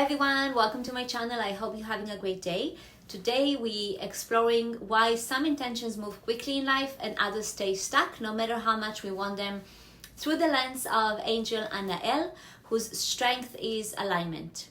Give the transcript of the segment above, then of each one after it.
everyone, welcome to my channel. I hope you're having a great day. Today we exploring why some intentions move quickly in life and others stay stuck no matter how much we want them, through the lens of Angel Anael, whose strength is alignment.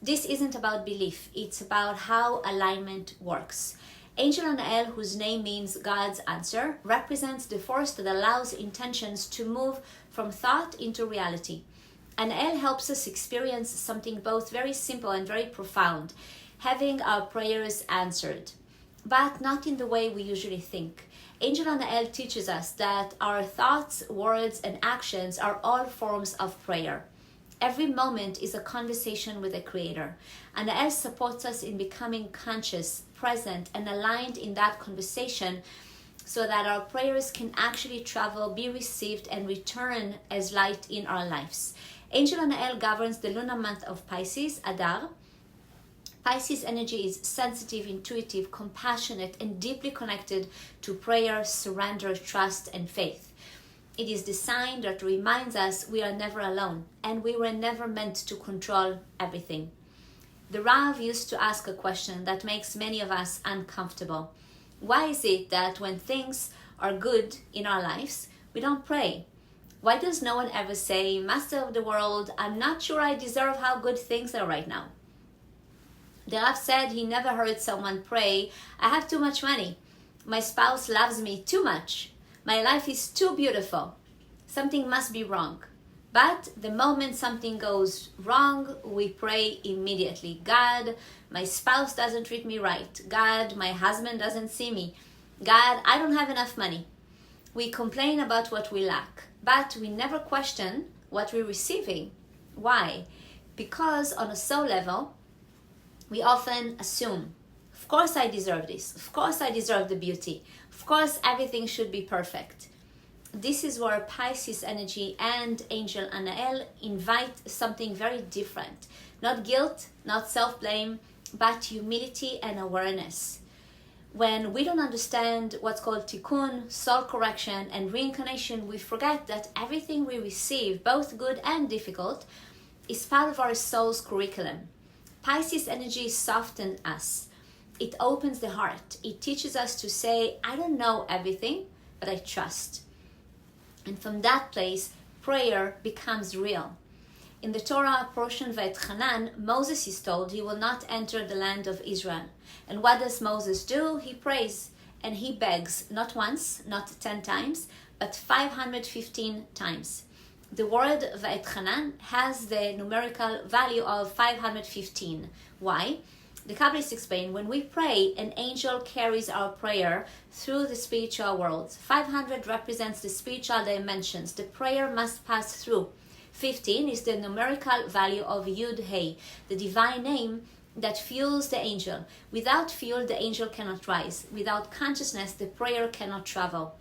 This isn't about belief, it's about how alignment works. Angel Anael, whose name means God's answer, represents the force that allows intentions to move from thought into reality. Anael helps us experience something both very simple and very profound, having our prayers answered, but not in the way we usually think. Angel Anael teaches us that our thoughts, words, and actions are all forms of prayer. Every moment is a conversation with the Creator. Anael supports us in becoming conscious, present, and aligned in that conversation so that our prayers can actually travel, be received, and return as light in our lives. Angel Anael governs the lunar month of Pisces, Adar. Pisces energy is sensitive, intuitive, compassionate, and deeply connected to prayer, surrender, trust, and faith. It is the sign that reminds us we are never alone and we were never meant to control everything. The Rav used to ask a question that makes many of us uncomfortable. Why is it that when things are good in our lives, we don't pray? Why does no one ever say, Master of the world, I'm not sure I deserve how good things are right now? The Rav said he never heard someone pray, I have too much money. My spouse loves me too much. My life is too beautiful. Something must be wrong. But the moment something goes wrong, we pray immediately. God, my spouse doesn't treat me right. God, my husband doesn't see me. God, I don't have enough money. We complain about what we lack, but we never question what we're receiving. Why? Because on a soul level, we often assume, of course I deserve this. Of course I deserve the beauty. Of course everything should be perfect. This is where Pisces energy and Angel Anael invite something very different. Not guilt, not self-blame, but humility and awareness. When we don't understand what's called tikkun, soul correction, and reincarnation, we forget that everything we receive, both good and difficult, is part of our soul's curriculum. Pisces energy softens us. It opens the heart. It teaches us to say, I don't know everything, but I trust. And from that place, prayer becomes real. In the Torah portion Va'etchanan, Moses is told he will not enter the land of Israel. And what does Moses do? He prays and he begs, not once, not 10 times, but 515 times. The word Va'etchanan has the numerical value of 515. Why? The Kabbalists explain, when we pray, an angel carries our prayer through the spiritual world. 500 represents the spiritual dimensions. The prayer must pass through. 15 is the numerical value of Yud Hey, the divine name that fuels the angel. Without fuel, the angel cannot rise. Without consciousness, the prayer cannot travel.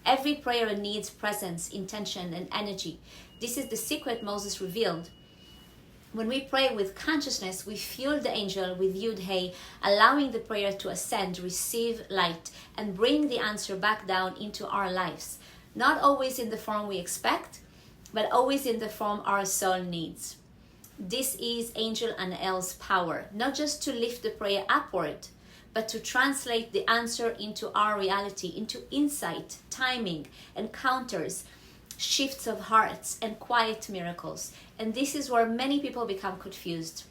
Every prayer needs presence, intention, and energy. This is the secret Moses revealed. When we pray with consciousness, we fuel the angel with Yud Hey, allowing the prayer to ascend, receive light, and bring the answer back down into our lives. Not always in the form we expect, but always in the form our soul needs. This is Angel Anael's power, not just to lift the prayer upward, but to translate the answer into our reality, into insight, timing, encounters, shifts of hearts, and quiet miracles. And this is where many people become confused.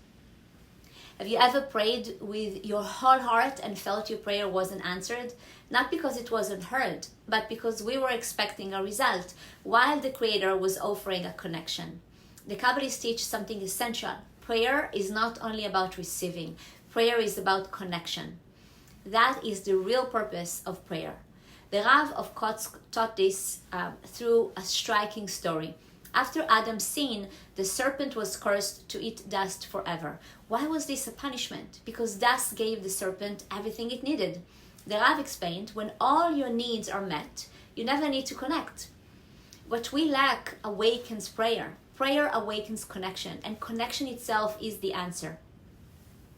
Have you ever prayed with your whole heart and felt your prayer wasn't answered? Not because it wasn't heard, but because we were expecting a result, while the Creator was offering a connection. The Kabbalists teach something essential. Prayer is not only about receiving. Prayer is about connection. That is the real purpose of prayer. The Rav of Kotsk taught this through a striking story. After Adam's sin, the serpent was cursed to eat dust forever. Why was this a punishment? Because dust gave the serpent everything it needed. The Rav explained, when all your needs are met, you never need to connect. What we lack awakens prayer. Prayer awakens connection, and connection itself is the answer.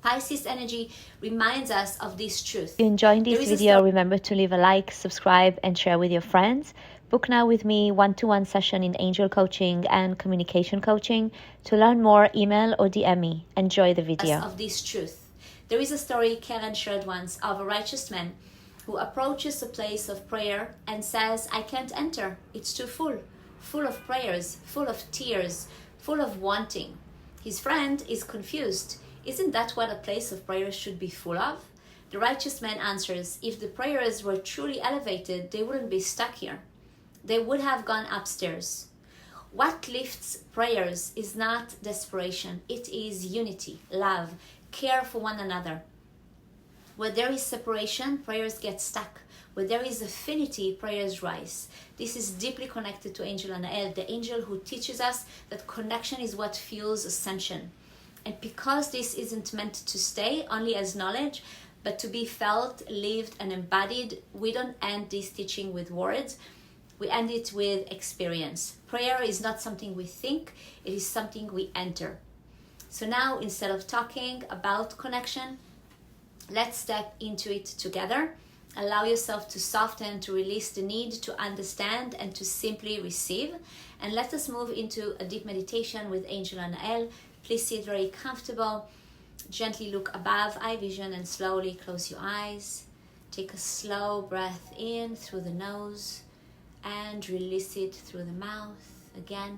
Pisces energy reminds us of this truth. If you enjoyed this video, remember to leave a like, subscribe, and share with your friends. Book now with me one-to-one session in angel coaching and communication coaching. To learn more, email or DM me. Enjoy the video. Of this truth. There is a story Karen shared once of a righteous man who approaches a place of prayer and says, I can't enter. It's too full of prayers, full of tears, full of wanting. His friend is confused. Isn't that what a place of prayer should be full of? The righteous man answers, if the prayers were truly elevated, they wouldn't be stuck here. They would have gone upstairs. What lifts prayers is not desperation. It is unity, love, care for one another. Where there is separation, prayers get stuck. Where there is affinity, prayers rise. This is deeply connected to Angel Anael, the angel who teaches us that connection is what fuels ascension. And because this isn't meant to stay only as knowledge, but to be felt, lived, and embodied, we don't end this teaching with words. We end it with experience. Prayer is not something we think, it is something we enter. So now, instead of talking about connection, let's step into it together. Allow yourself to soften, to release the need to understand and to simply receive. And let us move into a deep meditation with Angel Anael. Please sit very comfortable. Gently look above eye vision and slowly close your eyes. Take a slow breath in through the nose and release it through the mouth. Again,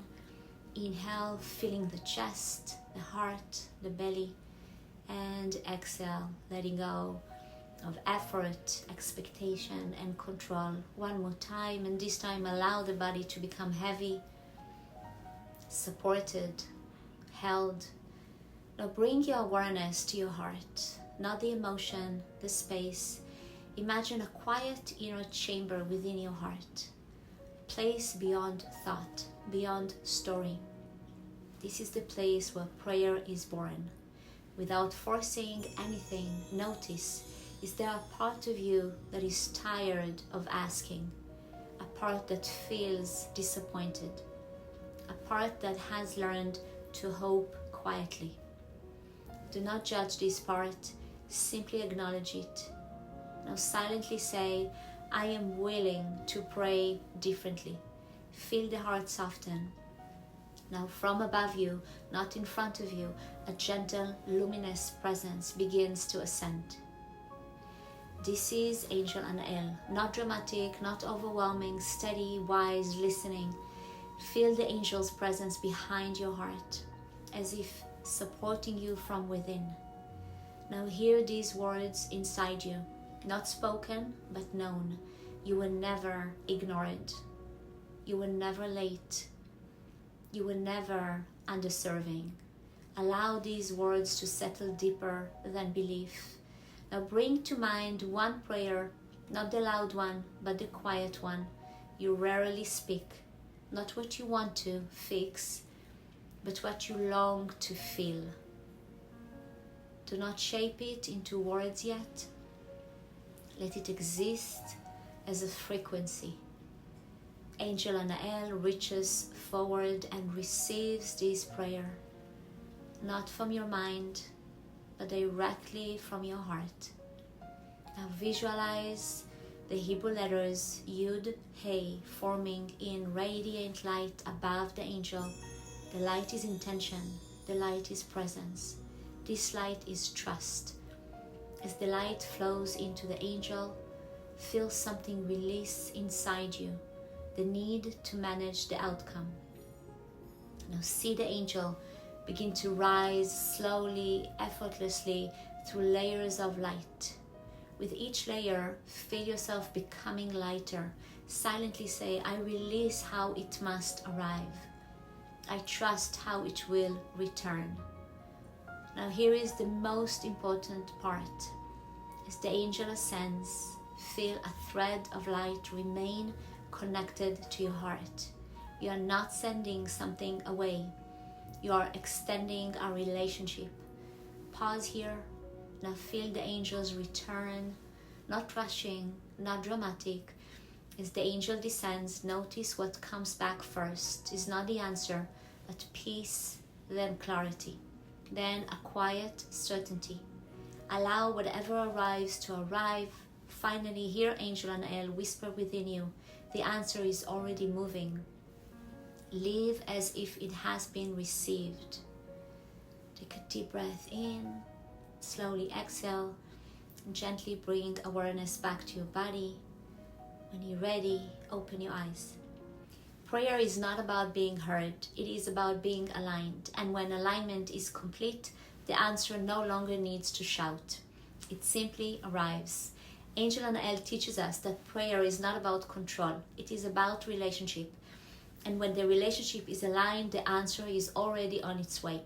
inhale, filling the chest, the heart, the belly, and exhale, letting go of effort, expectation, and control. One more time, and this time allow the body to become heavy, supported, held. Now bring your awareness to your heart, not the emotion, the space. Imagine a quiet inner chamber within your heart, a place beyond thought, beyond story. This is the place where prayer is born. Without forcing anything, notice, is there a part of you that is tired of asking? A part that feels disappointed? A part that has learned to hope quietly? Do not judge this part, simply acknowledge it. Now silently say, I am willing to pray differently. Feel the heart soften. Now from above you, not in front of you, a gentle, luminous presence begins to ascend. This is Angel Anael, not dramatic, not overwhelming, steady, wise, listening. Feel the angel's presence behind your heart, as if supporting you from within. Now hear these words inside you, not spoken, but known. You were never ignored. You were never late. You were never underserving. Allow these words to settle deeper than belief. Now bring to mind one prayer, not the loud one, but the quiet one. You rarely speak, not what you want to fix, but what you long to feel. Do not shape it into words yet. Let it exist as a frequency. Angel Anael reaches forward and receives this prayer, not from your mind, but directly from your heart. Now visualize the Hebrew letters Yud, Hey forming in radiant light above the angel. The light is intention, the light is presence. This light is trust. As the light flows into the angel, feel something release inside you, the need to manage the outcome. Now see the angel begin to rise slowly, effortlessly through layers of light. With each layer, feel yourself becoming lighter. Silently say, I release how it must arrive. I trust how it will return. Now here is the most important part. As the angel ascends, feel a thread of light remain connected to your heart. You are not sending something away. You are extending our relationship. Pause here. Now feel the angel's return, not rushing, not dramatic. As the angel descends, notice what comes back first is not the answer, but peace, then clarity, then a quiet certainty. Allow whatever arrives to arrive. Finally, hear Angel Anael whisper within you. The answer is already moving. Live as if it has been received. Take a deep breath in. Slowly exhale. And gently bring awareness back to your body. When you're ready, open your eyes. Prayer is not about being heard. It is about being aligned. And when alignment is complete, the answer no longer needs to shout. It simply arrives. Angel Anael teaches us that prayer is not about control. It is about relationship. And when the relationship is aligned, the answer is already on its way.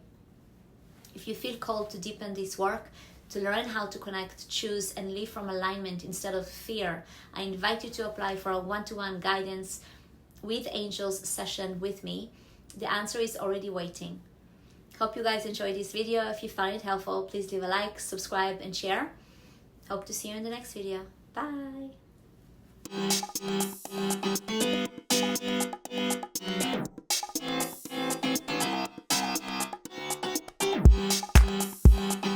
If you feel called to deepen this work, to learn how to connect, choose, and live from alignment instead of fear, I invite you to apply for a one-to-one guidance with angels session with me. The answer is already waiting. Hope you guys enjoyed this video. If you found it helpful, please leave a like, subscribe, and share. Hope to see you in the next video. Bye.